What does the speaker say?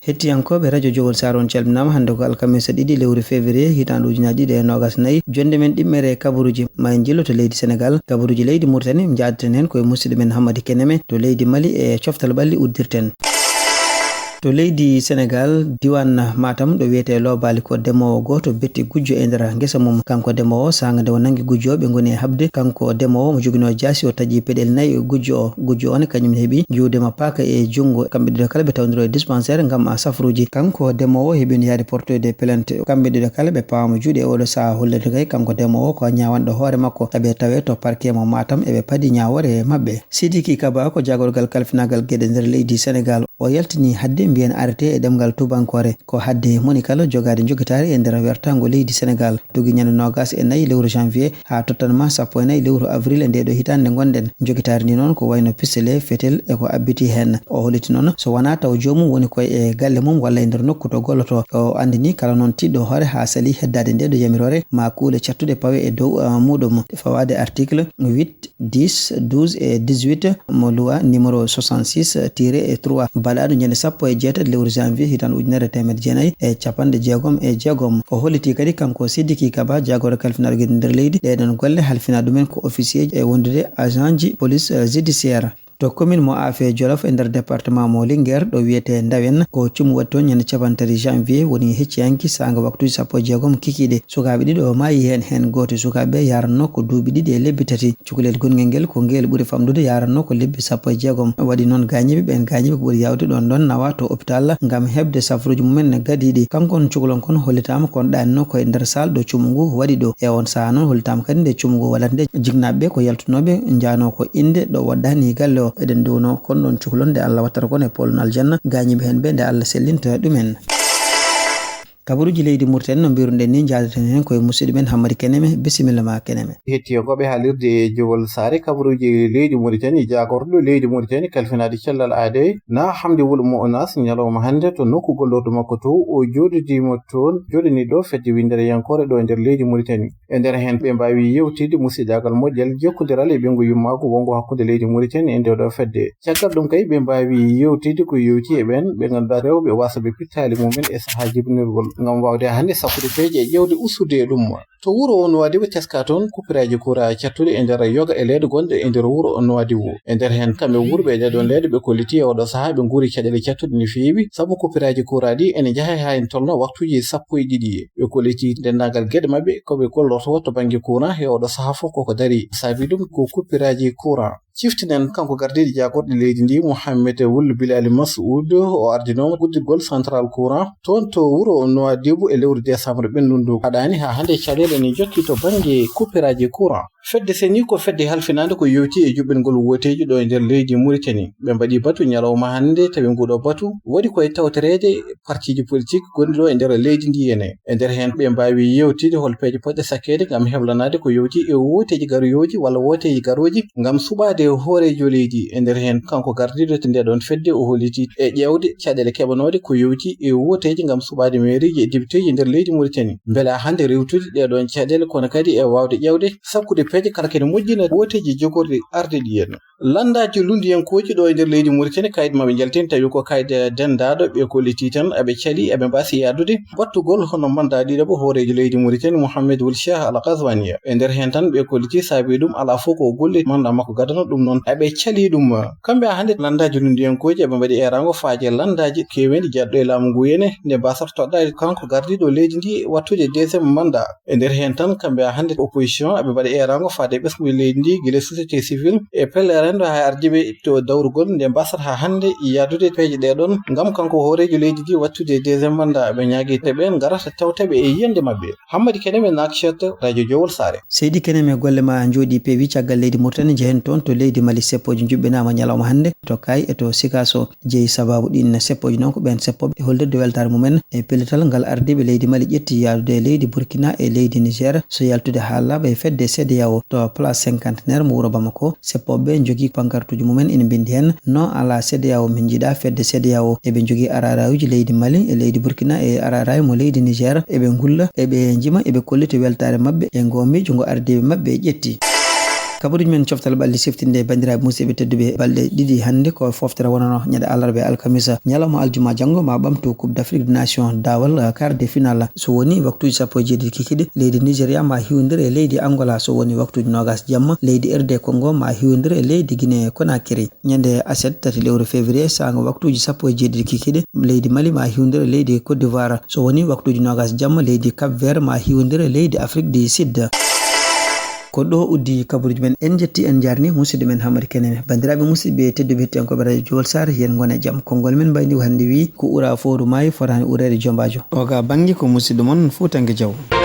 hettiyankoɓe radio Jogol Saron calminama hande ko alkamisa 2 lewru février hitande ujunaji 2024 jonde men ɗimmere kabaruji ma en jillo to leydi Sénégal kabaruji leydi Mauritanie jaddaten hen koye musidɗo men Hammady Keneme to leydi Mali e coftal ɓalli uddirten to leydi Sénégal diwan Matam do wiyete Lobali ko demowo goto betti gujjo e nder ngesa mum kanko demowo sanga de nangi gujjoɓe ngoni e habde kanko demowo mo jogino jasi o taji pedel nayi gujjo on kanyum hebi juudema paaka e jungo kambe de kala be tawndiro dispensaire ngam a safruji kanko demowo hebini yaade porte de plainte kambe de kala be paamu juude e odo sa hollede kay kanko demowo ko nyaawando hoore makko tabe tawe to parquet mo Matam e be padi nyaawore mabbe Sidiki Kaba ko jagorgal kalfinagal gede nder leydi Sénégal o yaltini hadde mbiyen arrêté e demgal tubankore ko hadde moni kala jogade jogitare e nder wertango leydi Sénégal dugi nyande nogas e nayi lewru janvier ha totalement sappo e nayi lewru avril nde do hitande gonden jogitare ni non ko wayno pistele fetel e ko abbiti hen o holiti non so wana taw jomum woni koy e galle mum walla e nder nokku to golloto o andini kala non tiddo hore ha sali heddade nde do yamirore ma kuule cattude pawe e dow mudum fawade article 8 10 12 et 18 mo loi numéro 66-3 balado nyande sappo e jeetati lewru janvier hitan ujunere temed jeenayi e capande jeegom e jeegom o holiti kadi kanko Sidiki Kaba jagoro kalfinado gede nder leydi ɗeɗon golle halfina ɗumen ko officier e wondude agent ji police judiciaire to commune mo Afe Jolof e nder département mo Linguère do wiyete Ndawen ko cumu watto nyande capantari janvier woni hecciyanki sanga waktu sappo jeegom kikide sukaɓe ɗiɗo maayi hen goto sukaɓe yaranno ko duuɓi ɗiɗi e lebbi tati cukalel gongel ngel ko ngel ɓuuri famdude yaranno ko lebbi sappo e jeegom waɗi noon gañiɓe ɓen gañiɓe ko ɓuuri yawde ɗon nawa to hôpital ngam hebde safruji mumen ne gadiɗi kankon cukalon kon hollitama kon ɗanno koye nder salle do cumu ngu waɗi ɗo e on saha noon hollitama kadi nde cumu ngu waɗande jignaɓe ko yaltunoɓe jano ko inde ɗo waddani galle o eden duno kon don cuklonde Allah wattata kon e polon aljanna gañibe hen be nde Allah sellinta ɗumen kabaruji leydi Mauritanie no mbirunden ni jaadaten hen koye musidɗo men Hammady Keneme bisimilla ma Keneme hettiyoɓe haalirde Jogol Sare kabaruji leydi Mauritanie jagorɗo leydi Mauritanie kalfinade cellal aade na Hamdi Wul Mu'onas ñalawma hande to nokku gollordo makko to o jodidimo toon jodani ɗo fedde windere yankore ɗo e nder leydi Mauritanie e nder hen ɓe mbawi yewtide musiddagal moƴƴal jokkodiral e ɓengu yummako wongo hakkude leydi Mauritanie e nde ɗo fedde caggal ɗum kay ɓe mbawi yewtide ko yewti e ɓen ɓe ganduɗa rewɓe wasaɓe pittali mumen e saaha jibinirgol ngam wawde hande sakkude peeje e ƴewde ustude ɗum to wuro on wadiwo teska toon kupiraji kura cattude e nder yoga e leede gonɗe e nder wuro on wadiwo e nder hen kamɓe wurɓe e ɗon leede ɓe kolliti e oɗo saaha ɓe guuri caɗele cattude ni feewi saabu kupiraji kura ɗi ene jaaha ha en tolno waktuji 12 ɓe kolliti dendagal gueɗe mabɓe koɓe gollorto to banggue courant he oɗo saaha fof koko dari saabi ɗum ko kupiraji courant ciftinen kanko gardiɗo jagorɗo leydi ndi Mohammed Wul Bilal Mas'oud o ardino guddigol central courant toon to wuro Nouadhibou e lewru décembre ɓennundu haɗani ha hande caɗele ni jokki to banggue kupiraji courant fedde seni ko fedde halfinande ko yewti e juɓɓengol woteji ɗo e nder leydi Mauritanie ɓe mbaɗi batu ñalawma hande tawi nguɗo batu waɗi koye tawtorede partiji politique gonɗi ɗo e nder leydi ndi ene e nder hen ɓe mbawi yewtide hol peeje poɗɗe sakkede ngam heblanade ko yewti e woteji garoyoji walla woteji garoji ngam suɓade hoorejo leydi e nder hen kanko gardiɗo to ndeɗon fedde o holliti e ƴewde caɗele keɓanode ko yewti e woteji ngam suɓade mairiji e député ji nder leydi Mauritanie beele hande rewtude ɗeɗon caɗele kono kadi e wawde ƴewde sakkude peeje kala kene moƴƴina woteji jogorde arde ɗi henna landaji lundiyankoji ɗo e nder leydi Mauritanie kayit maɓe jaltin tawi ko kayit dendaɗo ɓe kolliti tan eɓe caali eɓe mbasi yadude battugol hono manda ɗiɗo hoorejo leydi Mauritanie Mohammed Wul Cheikh Al Ghazouani e nder hen tan ɓe kolliti saabi ɗum ala fof ko golle manda makko gadano ɗum noon eɓe caali ɗum kamɓe hande landaji lundiyankoji eɓe mbaɗi erango faaje landaji kewendi jadɗo e laamu ngu yene nde basata toɗɗade kanko gardiɗo leydi ndi wattude deuxiéme mandat e nder hen tan kamɓe hande opposition eɓe mbaɗi erango faade ɓesgude leydi ndi guila société civile e pellere ha ardiɓe to dawrugol nde mbasata ha hande yadude peeje ɗeɗon ngam kanko hoorejo leydi ndi wattude deuxiéme mandat ɓe ñaagui ɓen garata tawtaɓe e yiyande mabɓe Hammady Keneme Nouakchott radio Jowol Sare Seydi Keneme golle ma jooɗi peewi caggal leydi Mauritanie jehen toon to leydi Mali seppoji juɓɓinama ñalawma hande to Kay e to Sikasso jeeyi sababu ɗin seppoji noon ko ɓen seppoɓe e hollirde weltare mumen e pellital ngal ardiɓe leydi Mali ƴetti yadude leydi Burkina e leydi Niger so yaltude haalaɓe e fedde CEDEAO to place cinquantenaire mo wuro Bamako seppoɓe jogui pankartuji mumen ina bindi hen non ala CEDEAO min jiiɗa fedde CEDEAO eɓe jogui ararayuji leydi Mali e leydi Burkina e araray mo leydi Niger eɓe gulla eɓe jima eɓe kolliti weltare mabɓe e ngomijo ngo ardiɓe mabɓe ƴetti kabaruji men coftal balɗe seftinde bandiraɓe musidɓe tedduɓe balɗe ɗiɗi hande ko foftere wonano ñande alarba alkamisa ñalawma aljuma janggo ma ɓamtu coupe d'Afrique des nations dawal quart de finale so woni waktuji 17 kikiɗe leydi Nigéria ma hiwodira e leydi Angola so woni waktuji 20 jamma leydi RD Congo ma hiwodira e leydi Guinée Conakry ñande aset tati lewru février sanga waktuji 17 kikiɗe leydi Mali ma hiwodira e leydi Côte d'Ivoire so woni waktuji 20 jamma leydi Cap Vert ma hiwodira e leydi Afrique du Sud. ko ɗo uddi kabaruji men en jetti en jarni musidɗo men Hamady Keneme bandiraɓe musidɓe tedduɓe hettiyankoɓe radio Jowol Sar yen gone jaam konngol men mbaydi ko hande wi ko ura fooru maayi fotani urede jombajo oga banggue ko musidɗo moon Foutangue Diaw.